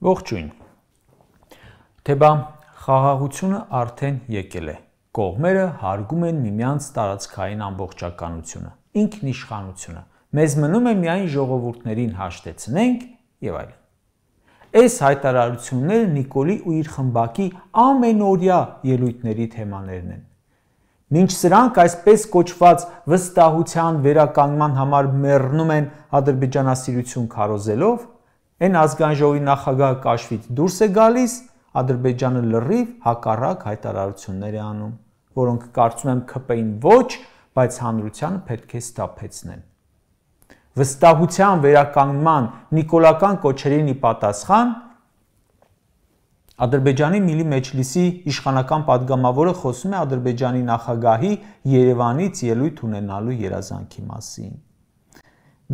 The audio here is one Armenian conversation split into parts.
Ողջույն։ Թե բա խաղաղությունը արդեն եկել է։ Կողմերը հարգում են միմյանց տարածքային ամբողջականությունը, ինքնիշխանությունը։ Մեզ մնում է միայն ժողովուրդներին հաշտեցնենք եւ այլն։ Այս հայտարարությունները Նիկոլի ու իր խմբակի ամենօրյա ելույթների թեմաներն են։ Մինչ սրանք այսպես կոչված վստահության վերականգնման համար մեռնում են ադրբեջանասիրություն քարոզելով, այն ազգային ժողովի նախագահը կաշվից դուրս է գալիս, Ադրբեջանը լրիվ հակառակ հայտարարություններ է անում, որոնք կարծում եմ ԿՊ-ին ոչ, բայց հանրությանը պետք է սթափեցնեն։ Վստահության վերականգնման նիկոլական կոչերին ի պատասխան Ադրբեջանի Միլի Մեջլիսի իշխանական падգամավորը խոսում է Ադրբեջանի նախագահի Երևանից ելույթ ունենալու երազանքի մասին։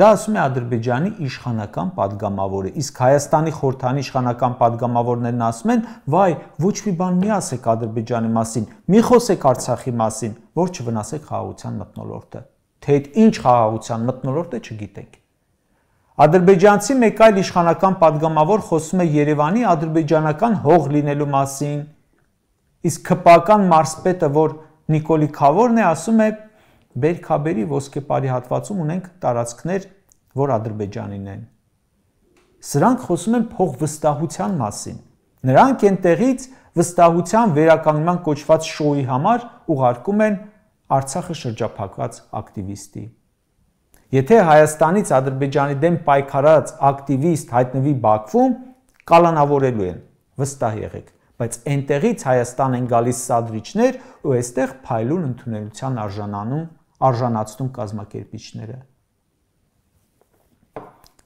Դա ասում է Ադրբեջանի իշխանական падգամավորը, իսկ Հայաստանի խորհրդանի իշխանական падգամավորներն ասում են, վայ, ոչ մի բան մի ասեք Ադրբեջանի մասին, մի խոսեք Արցախի մասին, որ չվնասեք խաղաղության մթնոլորտը, թե այդ ինչ խաղաղության մթնոլորտ է չգիտենք։ Ադրբեջանցի մեկ այլ իշխանական падգամավոր խոսում է Երևանի ադրբեջանական հող լինելու մասին, իսկ ԿՊ-ական մարզպետը, որ Նիկոլի Քավորն է, ասում է Բերքաբերի ոսկեպարի հատվածում ունենք տարածքներ, որ Ադրբեջանին են։ Սրանք խոսում են փոխվստահության մասին։ Նրանք այնտեղից վստահության վերականգնման կոչված շոուի համար ուղարկում են Արցախը շրջափակված ակտիվիստի։ Եթե Հայաստանից Ադրբեջանի դեմ պայքարած ակտիվիստ հայտնվի Բաքվում, կալանավորելու են, վստահ եղեք, բայց այնտեղից Հայաստան են գալիս սադրիչներ ու այստեղ փայլուն ընդունելության արժանացնում կազմակերպիչները։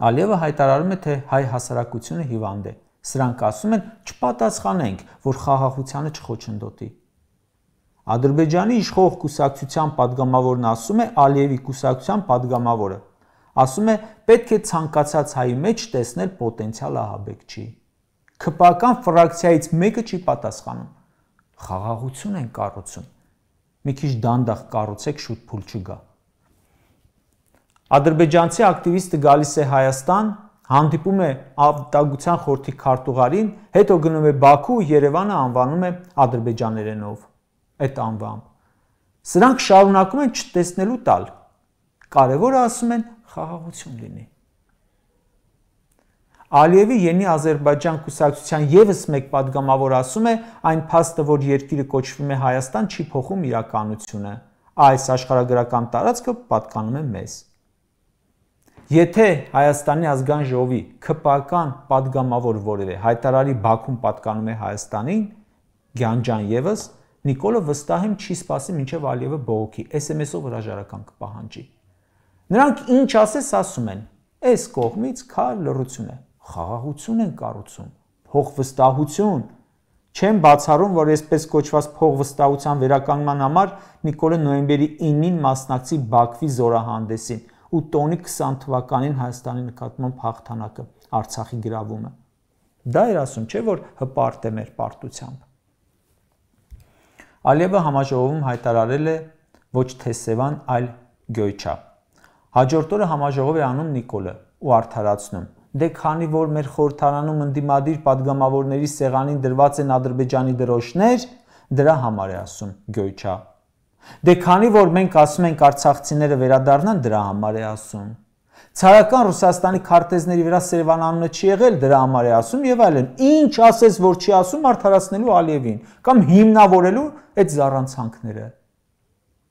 Ալիևը հայտարարում է, թե հայ հասարակությունը հիվանդ է։ Սրանք ասում են, չպատասխանենք, որ խաղաղությանը չխոչընդոտի։ Ադրբեջանի իշխող կուսակցության падգամավորն ասում է, Ալիևի կուսակցության падգամավորը, ասում է, պետք է ցանկացած հայի մեջ տեսնել պոտենցիալ ահաբեկչի։ ԿՊ-ական ֆրակցիայից մեկը չի պատասխանում։ Խաղաղություն են կառուցում։ Մի քիչ դանդաղ կառուցեք, շուտ փուլ չգա։ Ադրբեջանցի ակտիվիստը գալիս է Հայաստան, հանդիպում է Անվտանգության խորհրդի քարտուղարին, հետո գնում է Բաքու ու Երևանը անվանում է ադրբեջաներենով այդ անվամբ։ Սրանք շարունակում են չտեսնելու տալ։ Կարևորը ասում են խաղաղություն լինի։ Ալիևի Յենի Ադրբեջան կուսակցության եւս մեկ падգամավոր ասում է, այն փաստը, որ երկիրը կոչվում է Հայաստան, չի փոխում իրականությունը։ Այս աշխարհագրական տարածքը պատկանում է մեզ։ Եթե Հայաստանի ազգային ժողովի ԿՊ-ական падգամավոր որևէ հայտարարի Բաքուն պատկանում է Հայաստանին, Գյանջան եւս, Նիկոլը վստահ եմ չի սպասի մինչև Ալիևը բողոքի, SMS-ով հրաժարական կպահանջի։ Նրանք ինչ ասես ասում են, այս կողմից քար լռություն է, խաղաղություն են կառուցում, փոխվստահություն։ Չեմ բացառում, որ այսպես կոչված փոխվստահության վերականգնման համար Նիկոլը նոյեմբերի 9-ին մասնակցի Բաքվի զորահանդեսին ու տոնի 20 թվականին Հայաստանի նկատմամբ հաղթանակը, Արցախի գրավումը։ Դա էր ասում, չէ՞ որ հպարտ է մեր պարտությամբ։ Ալիևը համաժողովում հայտարարել է ոչ թե Սևան, այլ Գյոյչա։ Հաջորդ օրը համաժողով է անում Նիկոլը ու արդարացնում։ Դե քանի որ մեր խորհրդարանում ընդդիմադիր падգամավորների սեղանին դրված են Ադրբեջանի դրոշներ, դրա համար է ասում Գյոյչա։ Դե քանի որ մենք ասում ենք արցախցիները վերադառնան, դրա համար է ասում։ Ցարական Ռուսաստանի քարտեզների վրա Սերվան անունը չի եղել, դրա համար է ասում եւ այլն։ Ինչ ասես, որ չի ասում արդարացնելու Ալիևին կամ հիմնավորելու այդ զառանցանքները։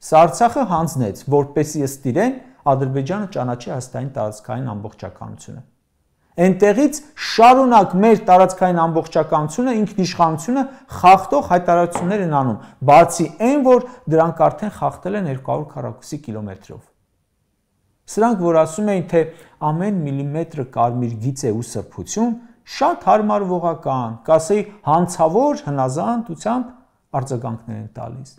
Սա Արցախը հանձնեց, որպեսզի ըստ իրեն Ադրբեջանը ճանաչի Հայաստանի տարածքային ամբողջականությունը։ Այնտեղից շարունակ մեր տարածքային ամբողջականությունը, ինքնիշխանությունը խախտող հայտարարություններ են անում, բացի այն, որ դրանք արդեն խախտել են 200 քառակուսի կիլոմետրով։ Սրանք, որ ասում էին, թե ամեն միլիմետրը կարմիր գիծ է ու սրբություն, շատ հարմարվողական, կասեի հանցավոր հնազանդությամբ արձագանքներ են տալիս։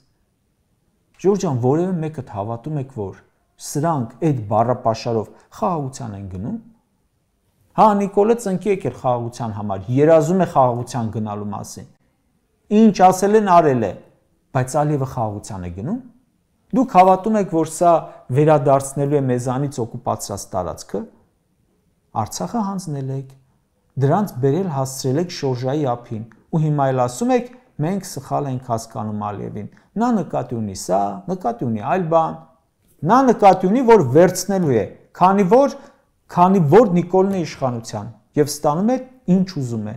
Ժորժ ջան, որևէ մեկդ հավատում եք, որ սրանք այդ բառապաշարով խաղաղության են գնում։ Հա, Նիկոլը ծնկի եկել խաղաղության համար, երազում է խաղաղության գնալու մասին։ Ինչ ասել են, արել է, բայց Ալիևը խաղաղության է գնում։ Դուք հավատում եք, որ սա վերադարձնելու է մեզանից օկուպացրած տարածքը։ Արցախը հանձնել եք, դրանց բերել հասցրել եք շորժայի ափին ու հիմա էլ ասում եք մենք սխալ ենք հասկանում Ալիևին։ Նա նկատի ունի սա, նկատի ունի այլ բան։ Նա նկատի ունի, որ վերցնելու է, քանի որ Նիկոլն է իշխանության եւ ստանում է ինչ ուզում է։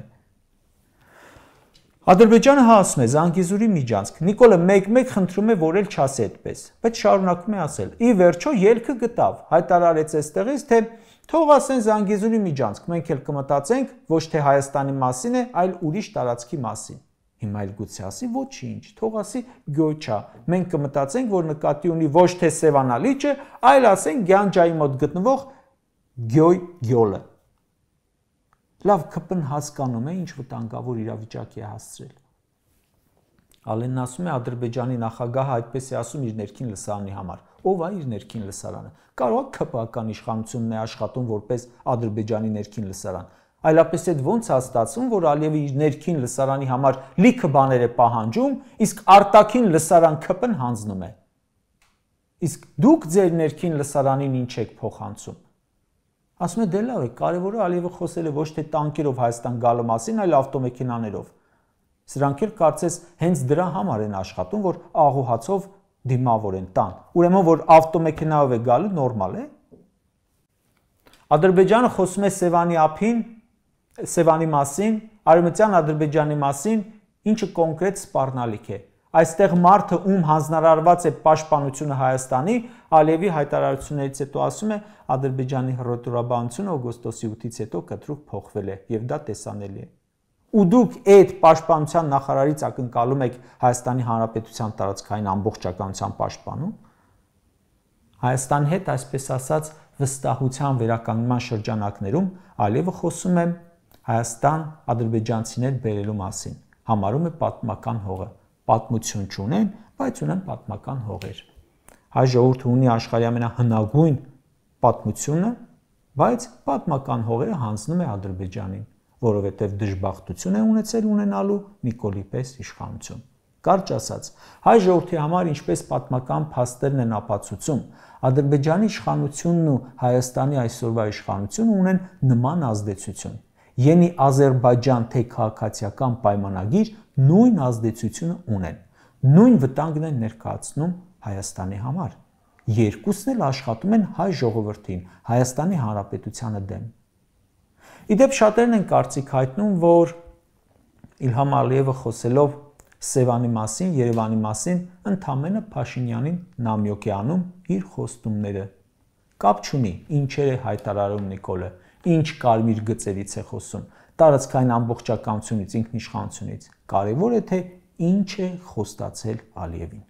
Ադրբեջանը ասում է Զանգեզուրի միջանցք։ Նիկոլը մեկ-մեկ խնդրում է, որ էլ չասի այդպես, բայց շարունակում է ասել։ Ի վերջո ելքը գտավ, հայտարարեց այստեղից, թե թող ասեն Զանգեզուրի միջանցք, մենք էլ կմտածենք ոչ թե Հայաստանի մասին է, այլ ուրիշ տարածքի մասին։ Հիմա էլ գուցե ասի ոչինչ, թող ասի Գյոչա։ Մենք կմտածենք, որ նկատի ունի ոչ թե Սևանա լիճը, այլ ասենք Գյանջայի մոտ գտնվող Գյոլը։ Լավ ԿՊ-ն հասկանում է, ինչ վտանգավոր իրավիճակի է հասցրել։ Ալենն ասում է Ադրբեջանի նախագահը այդպես է ասում իր ներքին լսարանի համար։ Ով է իր ներքին լսարանը։ Կարող է ԿՊ-ական իշխանությունն է աշխատում որպես Ադրբեջանի ներքին լսարան։ Այլապես այդ ոնց է ստացվում, որ Ալիևը իր ներքին լսարանի համար լիքը բաներ է պահանջում, իսկ արտաքին լսարան ԿՊ-ն հանձնում է։ Իսկ դուք ձեր ներքին լսարանին ինչ եք փոխանցում։ Ասում է դե լավ է, կարևորը Ալիևը խոսել է ոչ թե տանկերով Հայաստան գալու մասին, այլ ավտոմեքենաներով։ Սրանք էլ կարծես հենց դրա համար են աշխատում, որ աղուհացով դիմավորեն տան։ Ուրեմն որ ավտոմեքենայով է գալու նորմալ է։ Ադրբեջանը խոսում է Սևանի մասին, Արևմտյան Ադրբեջանի մասին, ինչը կոնկրետ սպառնալիք է։ Այստեղ մարդը ում հանձնարարված է պաշտպանությունը Հայաստանի, Ալիևի հայտարարություններից հետո ասում է Ադրբեջանի հռետորաբանությունը օգոստոսի 8-ից հետո կտրուկ փոխվել է եւ դա տեսանելի է։ Ու դուք այդ պաշտպանության նախարարից ակնկալում եք Հայաստանի Հանրապետության տարածքային ամբողջականության պաշտպանում։ Հայաստանի հետ, այսպես ասած, վստահության վերականգնման շրջանակներում Ալիևը խոսում է Հայաստան ադրբեջանցիներ բերելու մասին, համարում է պատմական հողը, պատմություն չունեն, բայց ունեն պատմական հողեր։ Հայ ժողովուրդը ունի աշխարհի ամենահնագույն պատմությունը, բայց պատմական հողերը հանձնում է Ադրբեջանին, որովհետև դժբախտություն է ունեցել ունենալու Նիկոլի պես իշխանություն։ Կարճ ասած, հայ ժողովրդի համար ինչպես պատմական փաստերն են ապացուցում, Ադրբեջանի իշխանությունն ու Հայաստանի այսօրվա իշխանությունը ունեն նման ազդեցություն։ Յենի Ադրբեջան թե քաղաքացիական պայմանագիր նույն ազդեցությունը ունեն, նույն վտանգն են ներկայացնում Հայաստանի համար։ Երկուսն էլ աշխատում են հայ ժողովրդին, Հայաստանի Հանրապետությանը դեմ։ Իդեպ շատերն են կարծիք հայտնում, որ Իլհամ Ալիևը խոսելով Սևանի մասին, Երևանի մասին, ընդամենը Փաշինյանին նամյոկ է անում իր խոստումները։ Կապ չունի, ինչեր է հայտարարում Նիկոլը, ինչ կարմիր գծերից է խոսում, տարածքային ամբողջականությունից, ինքնիշխանությունից։ Կարևոր է, թե ինչ է խոստացել Ալիևին։